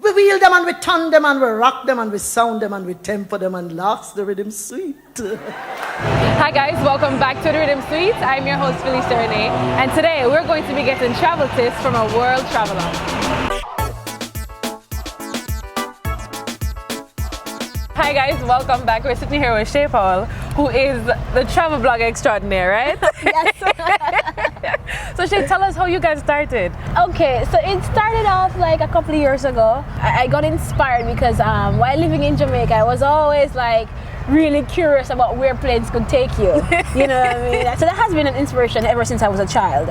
We wheel them and we turn them and we rock them and we sound them and we temper them and laughs the rhythm sweet. Hi guys, welcome back to the Riddim Suite. I'm your host Phylecia Renae, and today we're going to be getting travel tips from a world traveler. Hi guys, welcome back. We're sitting here with Shay Paul, who is the travel blogger extraordinaire, right? Yes. So Shay, tell us how you guys started. Okay, so it started off like a couple of years ago. I got inspired because while living in Jamaica, I was always like really curious about where planes could take you. You know what I mean? So that has been an inspiration ever since I was a child.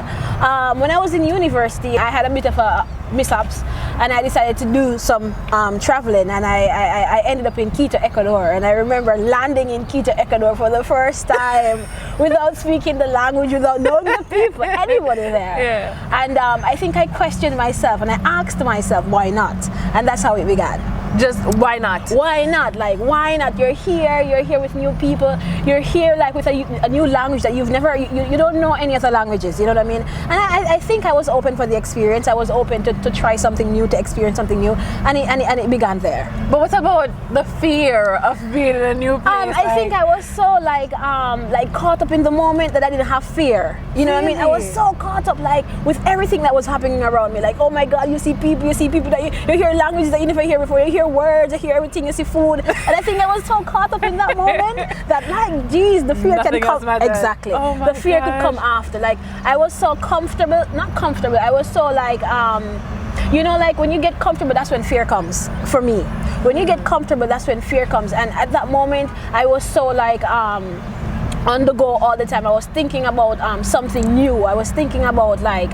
When I was in university, I had a bit of a mishaps and I decided to do some traveling, and I ended up in Quito, Ecuador, and I remember landing in Quito, Ecuador for the first time without speaking the language, without knowing the people, anybody there. Yeah. And I think I questioned myself and I asked myself, why not? And that's how it began. Just why not? Why not? Like, why not? You're here with new people, you're here like with a new language that you've never, you don't know any other languages, you know what I mean? And I think I was open for the experience. I was open to try something new, to experience something new, and it began there. But what about the fear of being in a new place? I think I was so like caught up in the moment that I didn't have fear. You know what I mean? I was so caught up like with everything that was happening around me. Like, oh my God, you see people that you hear languages that you never hear before. You hear words, you hear everything, you see food. And I think I was so caught up in that moment that like, geez, the fear can come. Exactly. Oh my the fear could come after. Like, I was so comfortable, not comfortable, I was so like, you know, like when you get comfortable, that's when fear comes for me. When you get comfortable, that's when fear comes. And at that moment, I was so like, on the go all the time. I was thinking about something new. I was thinking about like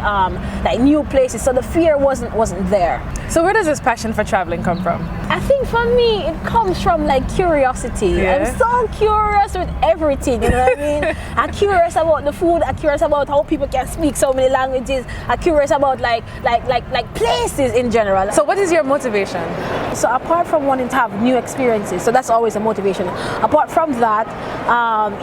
new places. So the fear wasn't there. So where does this passion for traveling come from? I think for me it comes from like curiosity. Yeah. I'm so curious with everything, you know what I mean? I'm curious about the food. I'm curious about how people can speak so many languages. I'm curious about like places in general. So what is your motivation? So apart from wanting to have new experiences, so that's always a motivation. Apart from that,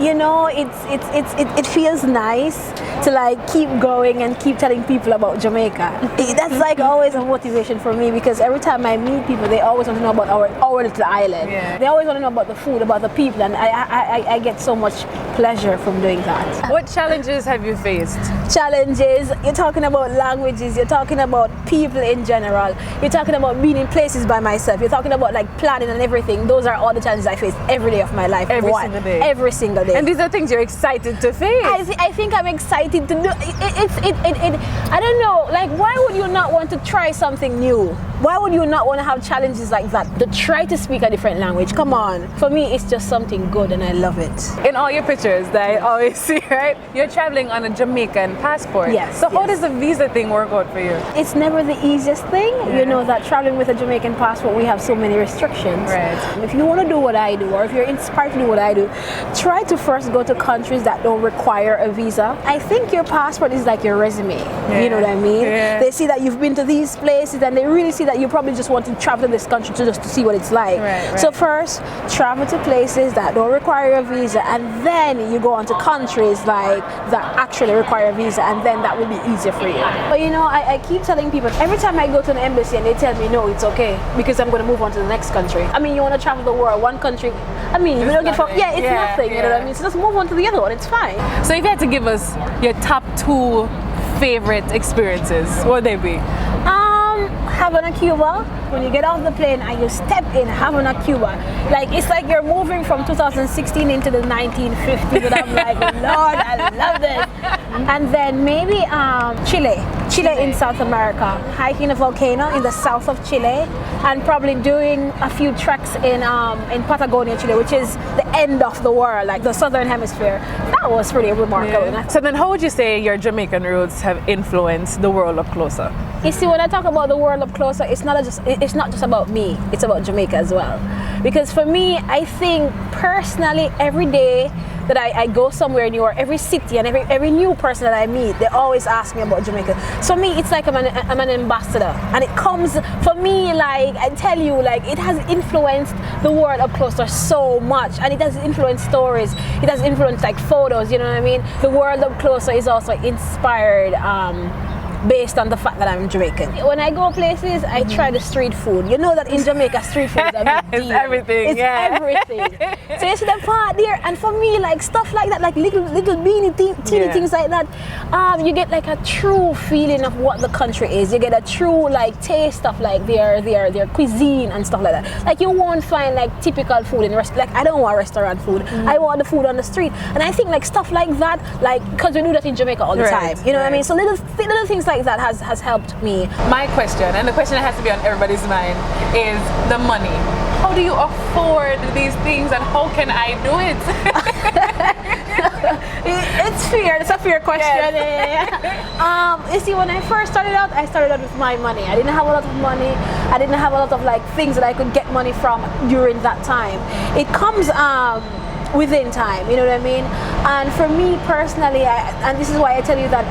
you know, it feels nice to like keep going and keep telling people about Jamaica. That's like always a motivation for me, because every time I meet people, they always want to know about our little island. Yeah. They always want to know about the food, about the people, and I get so much pleasure from doing that. What challenges have you faced? Challenges, you're talking about languages, you're talking about people in general, you're talking about being in places by myself, you're talking about like planning and everything. Those are all the challenges I face every day of my life. Single day. Every single day. And these are things you're excited to face. I think I'm excited to do it. I don't know, like, why would you not want to try something new? Why would you not want to have challenges like that? To try to speak a different language, come on. For me, it's just something good and I love it. In all your pictures that I always see, right? You're traveling on a Jamaican passport. Yes. So how does the visa thing work out for you? It's never the easiest thing. You know that traveling with a Jamaican passport, we have so many restrictions. Right. If you want to do what I do, or if you're inspired to do what I do, try to first go to countries that don't require a visa. I think your passport is like your resume. Yeah. You know what I mean? Yeah. They see that you've been to these places, and they really see that you probably just want to travel to this country just to see what it's like. Right. So first, travel to places that don't require a visa, and then you go on to countries like that actually require a visa, and then that will be easier for you. But you know, I keep telling people, every time I go to an embassy and they tell me, no, it's okay, because I'm going to move on to the next country. I mean, you want to travel the world, one country, I mean, you don't get from, it's nothing, you know what I mean? So just move on to the other one, it's fine. So if you had to give us your top 2 favorite experiences, what would they be? Havana, Cuba. When you get off the plane and you step in Havana, Cuba, like it's like you're moving from 2016 into the 1950s, and I'm like, Lord, I love this. And then maybe Chile in South America, hiking a volcano in the south of Chile, and probably doing a few treks in Patagonia, Chile, which is the end of the world, like the southern hemisphere. That was pretty remarkable. Yeah. So then how would you say your Jamaican roots have influenced the world up closer? You see, when I talk about the world up closer, it's not just about me, it's about Jamaica as well. Because for me, I think personally, every day that I go somewhere new, or every city and every new person that I meet, they always ask me about Jamaica. So me, it's like I'm an ambassador, and it comes for me, like I tell you, like it has influenced the world up closer so much, and it has influenced stories, it has influenced like photos, you know what I mean? The world up closer is also inspired based on the fact that I'm Jamaican. When I go places, I try the street food. You know that in Jamaica, street food is a big deal. It's everything. It's everything. So you see the part there, and for me, like stuff like that, like little beanie teeny things like that, you get like a true feeling of what the country is. You get a true like taste of like their cuisine and stuff like that. Like you won't find like typical food in like I don't want restaurant food. I want the food on the street, and I think like stuff like that, like because we do that in Jamaica all the time. You know what I mean? So little things like that has helped me. My question, and the question that has to be on everybody's mind, is the money. How do you afford these things, and how can I do it? It's fair. It's a fair question. You see, when I first started out, I started out with my money. I didn't have a lot of money. I didn't have a lot of like things that I could get money from during that time. It comes within time, you know what I mean? And for me personally, and this is why I tell you that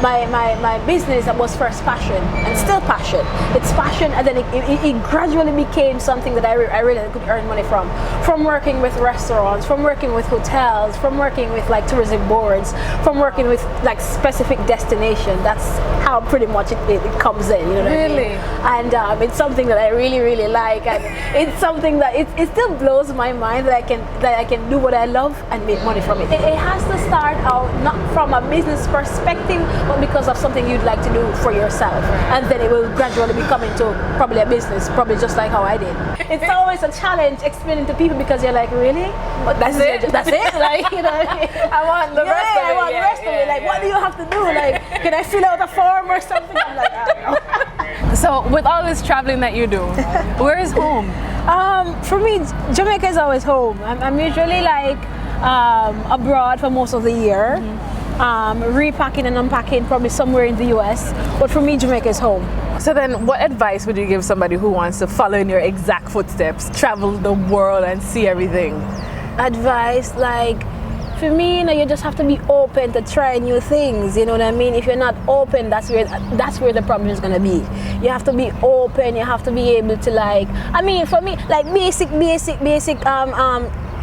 my business was first passion and still passion. It's passion, and then it gradually became something that I really could earn money from working with restaurants, from working with hotels, from working with like tourism boards, from working with like specific destination. That's how pretty much it comes in, you know what I mean? And it's something that I really like, and it's something that it still blows my mind that I can do what I love and make money from it. It has to start out not from a business perspective, but because of something you'd like to do for yourself, and then it will gradually become into probably a business, probably just like how I did. It's always a challenge explaining to people because you're like, really? But that's it? That's it? Like, you know what I mean? I want the rest of it. I want the rest of it. Like, what do you have to do? Like, can I fill out a form or something? I'm like, I don't know. So with all this traveling that you do, where is home? For me, Jamaica is always home. I'm usually like abroad for most of the year, repacking and unpacking probably somewhere in the US, but for me, Jamaica is home. So then what advice would you give somebody who wants to follow in your exact footsteps, travel the world and see everything? Advice, like, for me, you know, you just have to be open to try new things. You know what I mean? If you're not open, that's where the problem is gonna be. You have to be open. You have to be able to like. I mean, for me, like basic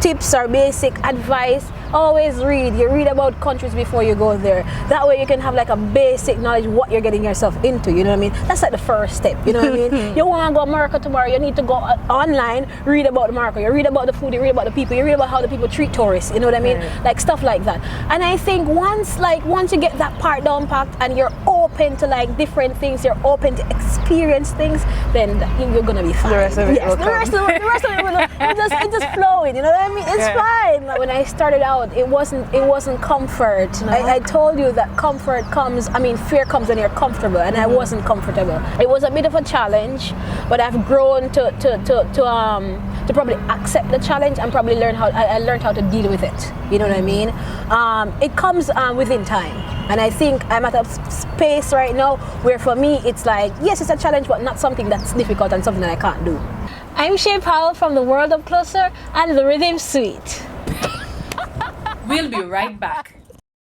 tips or basic advice. Always read. You read about countries before you go there. That way you can have like a basic knowledge of what you're getting yourself into. You know what I mean? That's like the first step. You know what I mean? You want to go to America tomorrow, you need to go online, read about America. You read about the food, you read about the people, you read about how the people treat tourists. You know what I mean? Like stuff like that. And I think once you get that part down packed and you're open to like different things, you're open to experience things, then you're gonna be fine. The rest of it will come. The rest of it will it's just flowing. You know what I mean? It's fine. Like when I started out, it wasn't comfort. No. I told you that comfort comes, fear comes when you're comfortable, and I wasn't comfortable. It was a bit of a challenge, but I've grown to probably accept the challenge and probably learned how to deal with it. You know what I mean? It comes within time, and I think I'm at a space right now where for me it's like, yes, it's a challenge, but not something that's difficult and something that I can't do. I'm Shay Powell from the World of Closer and the DiRiddimSweet. We'll be right back.